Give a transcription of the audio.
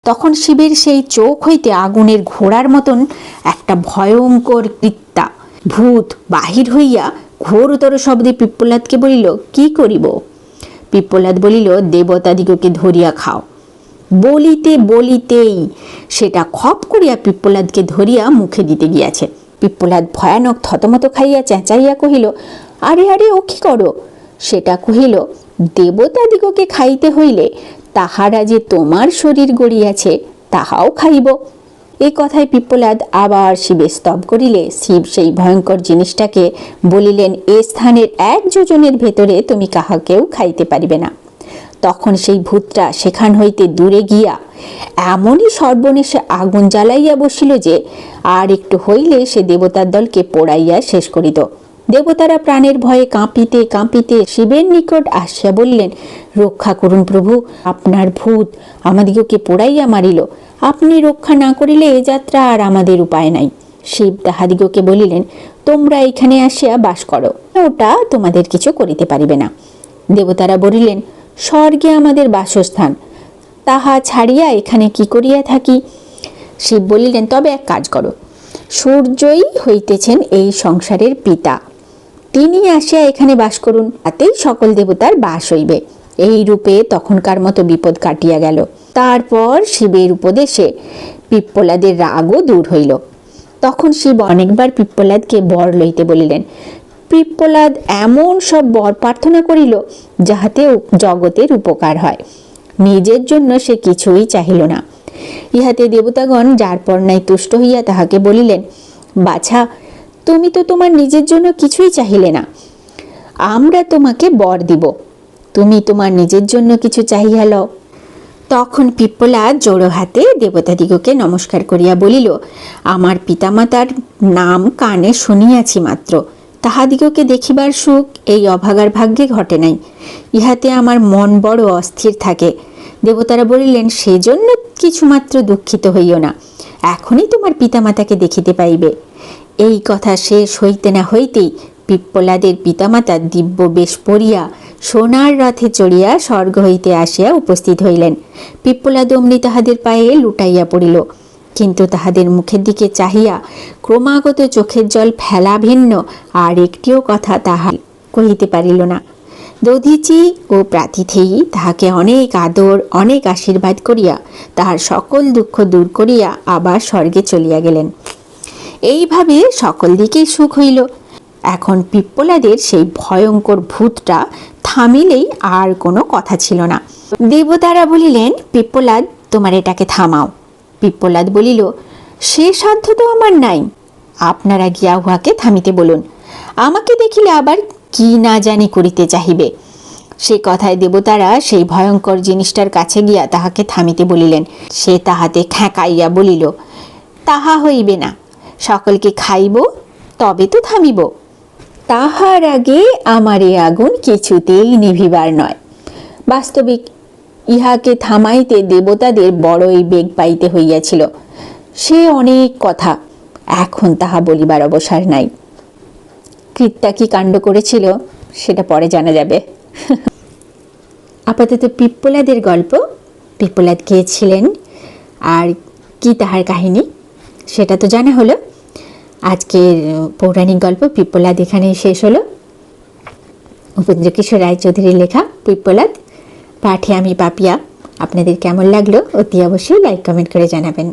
তখন শিবের সেই চোখ হইতে আগুনের ঘোড়ার মতন একটা ভয়ঙ্কর কৃত্যা ভূত বাহির হইয়া ঘোরতর শব্দে পিপ্পলাদকে বলিল, কি করিব? পিপ্পলাদ বলিল, দেবতাদিগকে ধরিয়া খাও। বলিতে বলিতেই সেটা খপ করিয়া পিপ্পলাদকে ধরিয়া মুখে দিতে গিয়াছে। পিপ্পলাদ ভয়ানক থতমত খাইয়া চেঁচাইয়া কহিল, আরে আরে, ও কি করো? সেটা কহিল, দেবতাদিগকে খাইতে হইলে তাহারা যে তোমার শরীর গড়িয়াছে তাহাও খাইব। এই কথায় পিপ্পলাদ আবার শিবের স্তব করিলে শিব সেই ভয়ঙ্কর জিনিসটাকে বলিলেন, এ স্থানের 1 যোজনের ভেতরে তুমি কাহাকেও খাইতে পারিবে না। তখন সেই ভূতটা সেখান হইতে দূরে গিয়া এমনই সর্বনেশে আগুন জ্বালাইয়া বসিল যে আর একটু হইলে সে দেবতার দলকে পোড়াইয়া শেষ করিত। দেবতারা প্রাণের ভয়ে কাঁপিতে কাঁপিতে শিবের নিকট আসিয়া বললেন, রক্ষা করুন প্রভু, আপনার ভূত আমাদিগকে পোড়াইয়া মারিল। আপনি রক্ষা না করিলে এ যাত্রা আর আমাদের উপায় নাই। শিব তাহাদিগকে বলিলেন, তোমরা এখানে আসিয়া বাস করো, ওটা তোমাদের কিছু করিতে পারিবে না। দেবতারা বলিলেন, স্বর্গে আমাদের বাসস্থান, তাহা ছাড়িয়া এখানে কি করিয়া থাকি? শিব বলিলেন, তবে এক কাজ করো, সূর্যই হইতেছেন এই সংসারের পিতা, তিনি আসিয়া এখানে বাস করুন, তাতেই সকল দেবতার বাস হইবে। এই রূপে তখনকার মতো বিপদ কাটিয়া গেল। তারপর শিবের উপদেশে পিপ্পলাদের রাগও দূর হইল। তখন শিব অনেকবার পিপ্পলাদকে বর লইতে বলিলেন। পিপ্পলাদ এমন সব বর প্রার্থনা করিল যাহাতে জগতের উপকার হয়। নিজের জন্য সে কিছুই চাহিল না। ইহাতে দেবতাগণ যার পর নাই তুষ্ট হইয়া তাহাকে বলিলেন, বাছা, তুমি তো তোমার নিজের জন্য কিছুই চাহিলে না, আমরা তোমাকে বর দিব, তুমি তোমার নিজের জন্য কিছু চাহিয়া লও। তখন পিপ্পলাদ জোড়ো হাতে দেবতাদিগকে নমস্কার করিয়া বলিল, আমার পিতামাতার নাম কানে শুনিয়াছি মাত্র, তাহাদিগকে দেখিবার সুখ এই অভাগার ভাগ্যে ঘটে নাই। ইহাতে আমার মন বড় অস্থির থাকে। দেবতারা বলিলেন, সেজন্য কিছুমাত্র দুঃখিত হইও না, এখনই তোমার পিতামাতাকে দেখিতে পাইবে। এই কথা শেষ হইতে না হইতেই পিপ্পলাদের পিতামাতা দিব্য বেশ পরিয়া সোনার রথে চড়িয়া স্বর্গ হইতে আসিয়া উপস্থিত হইলেন। পিপ্পলাদ অমনি তাহাদের পায়ে লুটাইয়া পড়িল, কিন্তু তাহাদের মুখের দিকে চাহিয়া ক্রমাগত চোখের জল ফেলা ভিন্ন আর একটিও কথা তাহা কহিতে পারিল না। দধিচি ও প্রাতিথেয়ী তাহাকে অনেক আদর অনেক আশীর্বাদ করিয়া তাহার সকল দুঃখ দূর করিয়া আবার স্বর্গে চলিয়া গেলেন। এইভাবে সকল দিকেই সুখ হইল। এখন পিপ্পলাদের সেই ভয়ঙ্কর ভূতটা থামিলেই আর কোনো কথা ছিল না। দেবতারা বলিলেন, পিপ্পলাদ, তোমার এটাকে থামাও। পিপ্পলাদ বলিল, সে সাধ্য তো আমার নাই, আপনারা গিয়া উহাকে থামিতে বলুন, আমাকে দেখিলে আবার কি না জানি করিতে চাহিবে। সে কথায় দেবতারা সেই ভয়ঙ্কর জিনিসটার কাছে গিয়া তাহাকে থামিতে বলিলেন। সে তাহাতে খ্যাঁকাইয়া বলিল, তাহা হইবে না, সকলকে খাইব তবে তো থামিব। তাহার আগে আমার এ আগুন কিছুতেই নিভিবার নয়। বাস্তবিক ইহাকে থামাইতে দেবতাদের বড়ই বেগ পাইতে হইয়াছিল। সে অনেক কথা, এখন তাহা বলিবার অবসর নাই। কৃত্যা কি কাণ্ড করেছিল সেটা পরে জানা যাবে। আপাতত পিপ্পলাদের গল্প, পিপ্পলাদ কে ছিলেন আর কি তাহার কাহিনী সেটা তো জানা হলো। আজকের পৌরাণিক গল্প পিপ্পলাদ এখানেই শেষ হলো। উপেন্দ্রকিশোর রায়চৌধুরীর লেখা পিপ্পলাদ, পাঠে আমি পাপিয়া। আপনাদের কেমন লাগলো অতি অবশ্যই লাইক কমেন্ট করে জানাবেন।